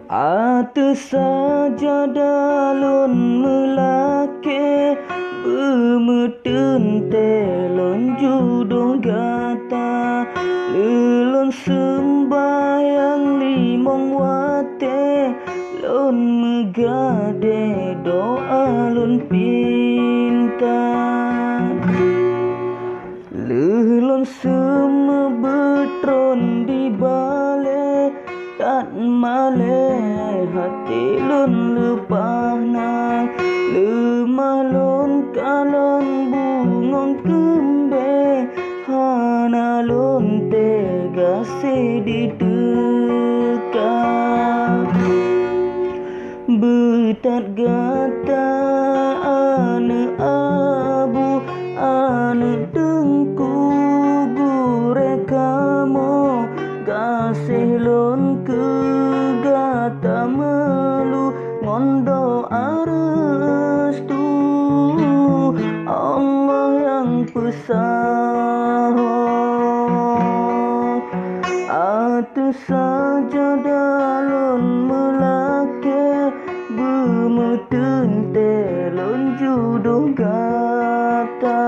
Atu saja dalun melake bermutun telon judung gata lelon sembayang limong wate lon megade doa lon pinta lelon semua betron di bale tak male hati lun lepahna lemah lun kalon bungong kembe hana lun tega sedideka betat gata ane abu ane dengku gure kamu kasih lon ke gata melu ngondo arestu Allah yang pesah atu saja dalon melake bermutun telon judung gata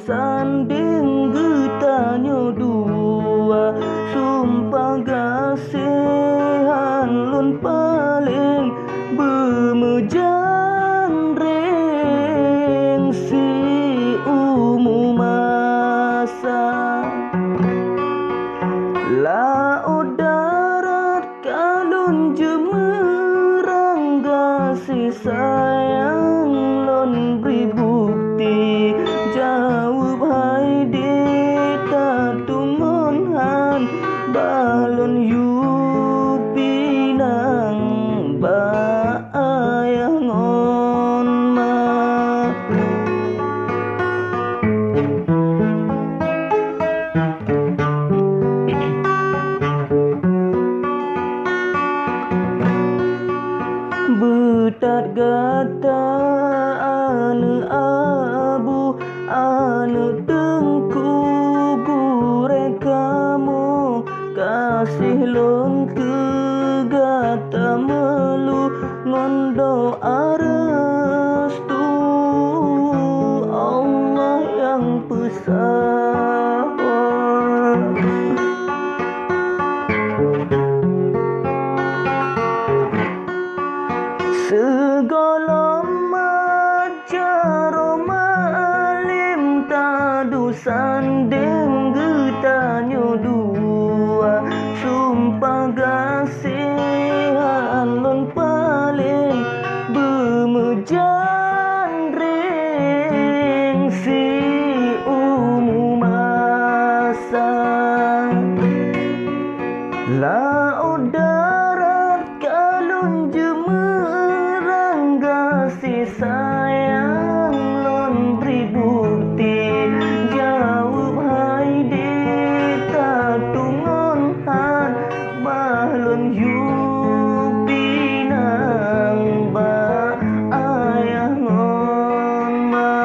sanding getanyo dua sumpah gasihan lun paling bemejan ring si umu masa laut darat kalun jemerang gasih sayang lon beri bukti jawab hai deta tumonhan balon yupinang ba ayangon ma betat gata ane abu ane dengku gure kamu kasih lon ke gata melu ngondo arestu Allah yang pesah segala macam malim tadu sanding getanyo dua sumpah gasihan lon paling bemejan ring si umu masa laut darat kalun jemerang gasih sayang lon beri bukti jawab hai deta tungonhan balon yupinang ba ayangon ma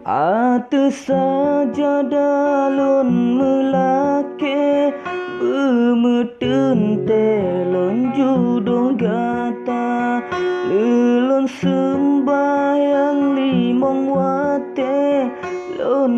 atu saja dalun melake bermutun telon judung gata lelon sembayang limong wate lon